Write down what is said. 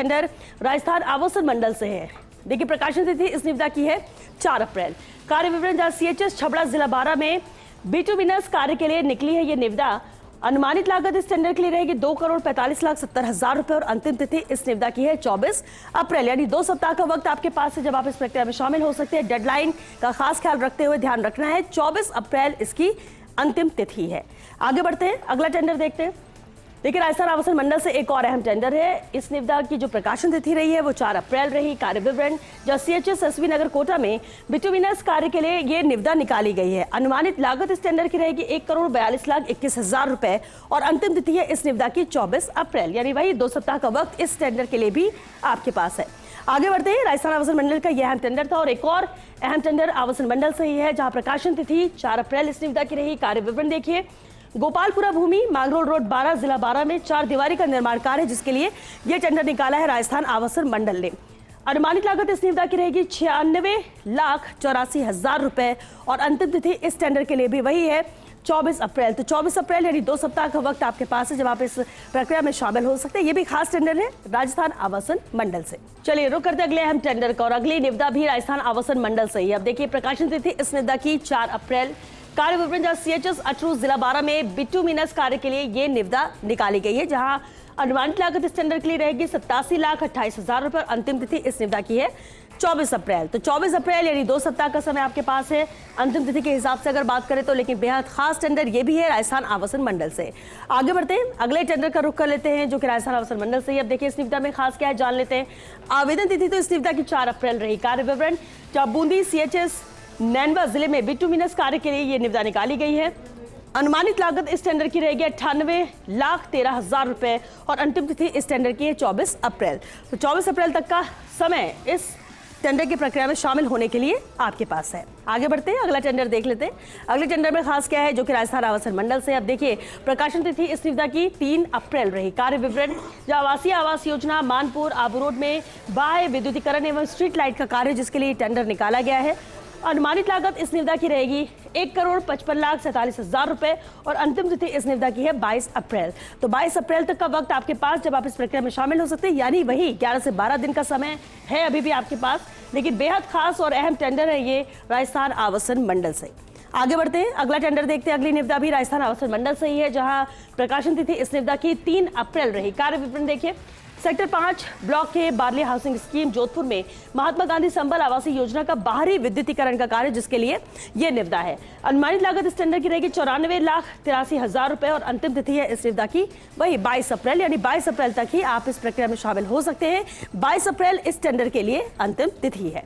Tender Rajasthan आवासन मंडल से है। देखिए प्रकाशन तिथि इस निविदा की है 4 अप्रैल। कार्य विवरण जहां सीएचएस छबड़ा जिला 12 में बिटुमिनस कार्य के लिए निकली है ये निविदा। अनुमानित लागत इस टेंडर के लिए रहेगी 2,45,70,000 रुपए और अंतिम तिथि इस निविदा की है 24 अप्रैल, यानी 2 सप्ताह का वक्त आपके पास है जब आप इस प्रक्रिया में शामिल हो सकते हैं। डेडलाइन का खास ख्याल रखते हुए ध्यान रखना है, 24 अप्रैल इसकी अंतिम तिथि है। आगे बढ़ते हैं, अगला टेंडर देखते हैं। देखिए राजस्थान आवासन मंडल से एक और अहम टेंडर है। इस निविदा की जो प्रकाशन तिथि रही है वो 4 अप्रैल रही। कार्य विवरण जहां सीएचएस एसवी नगर कोटा में बिटुमिनस कार्य के लिए ये निविदा निकाली गई है। अनुमानित लागत इस टेंडर की रहेगी 1,42,21,000 रुपए और अंतिम तिथि है इस निविदा की 24 अप्रैल, यानी वही 2 सप्ताह का वक्त इस टेंडर के लिए भी आपके पास है। आगे बढ़ते हैं, राजस्थान आवासन मंडल का यह अहम टेंडर था और एक और अहम टेंडर आवासन मंडल से ही है जहां प्रकाशन तिथि 4 अप्रैल इस निविदा की रही। कार्य विवरण देखिए, गोपालपुरा भूमि मांगरोल रोड 12 जिला 12 में 4 दीवारी का निर्माण कार्य जिसके लिए यह टेंडर निकाला है राजस्थान आवासन मंडल ने। अनुमानित लागत इस निविदा की रहेगी 96,84,000 रुपए और अंतिम तिथि इस टेंडर के लिए भी वही है 24 अप्रैल। तो 24 अप्रैल यानी 2 सप्ताह का वक्त आपके पास है जब आप इस प्रक्रिया में शामिल हो सकते हैं। ये भी खास टेंडर है राजस्थान आवासन मंडल से। चलिए रुक करते अगले अहम टेंडर का और अगली निविदा भी राजस्थान आवासन मंडल से ही। अब देखिए प्रकाशन तिथि इस निविदा की 4 अप्रैल। कार्य विवरण जहां सीएचएस अटरू जिला 12 में बिटुमिनस कार्य के लिए ये निविदा निकाली गई है जहां अनुमानित लागत इस टेंडर के लिए रहेगी 87,28,000 रुपए और अंतिम तिथि इस निविदा की है 24 अप्रैल। तो 24 अप्रैल यानी 2 सप्ताह का समय आपके पास है अंतिम तिथि के हिसाब से अगर बात करें तो, लेकिन बेहद खास टेंडर ये भी है राजस्थान आवासन मंडल से। आगे बढ़ते हैं, अगले टेंडर का रुख कर लेते हैं जो कि राजस्थान आवासन मंडल से ही। अब देखिए इस निविदा में खास क्या है जान लेते हैं। आवेदन तिथि तो इस निविदा की 4 अप्रैल रही। कार्य विवरण जहां बूंदी सीएचएस नैनवा जिले में बिटुमिनस कार्य के लिए ये निविदा निकाली गई है। अनुमानित लागत इस टेंडर की रहेगी 98,13,000 रुपए और अंतिम तिथि इस टेंडर की है 24 अप्रैल। तो 24 अप्रैल तक का समय इस टेंडर की प्रक्रिया में शामिल होने के लिए आपके पास है। आगे बढ़ते हैं, अगला टेंडर देख लेते हैं। अगले टेंडर में खास क्या है जो कि राजस्थान आवासन मंडल से। अब देखिए प्रकाशन तिथि इस निविदा की 3 अप्रैल रही। कार्य विवरण जहां आवासीय आवास योजना मानपुर आबू रोड में बाह्य विद्युतीकरण एवं स्ट्रीट लाइट का कार्य जिसके लिए टेंडर निकाला गया है। अनुमानित लागत इस निविदा की रहेगी 1,55,47,000 रुपए और अंतिम तिथि इस निविदा की है 22 अप्रैल। तो 22 अप्रैल तक का वक्त आपके पास जब आप इस प्रक्रिया में शामिल हो सकते हैं, यानी वही 11 से 12 दिन का समय है अभी भी आपके पास। लेकिन बेहद खास और अहम टेंडर है ये राजस्थान आवासन मंडल से। आगे बढ़ते हैं, अगला टेंडर देखते हैं। अगली निविदा भी राजस्थान आवासन मंडल से ही है जहां प्रकाशन तिथि इस निविदा की 3 अप्रैल रही। कार्य विवरण देखिए, सेक्टर 5 ब्लॉक के बार्ली हाउसिंग स्कीम जोधपुर में महात्मा गांधी संबल आवासीय योजना का बाहरी विद्युतीकरण का कार्य जिसके लिए यह निविदा है। अनुमानित लागत इस टेंडर की रहेगी 94,83,000 रुपए और अंतिम तिथि है इस निविदा की वही 22 अप्रैल, यानी 22 अप्रैल तक ही आप इस प्रक्रिया में शामिल हो सकते हैं। 22 अप्रैल इस टेंडर के लिए अंतिम तिथि है।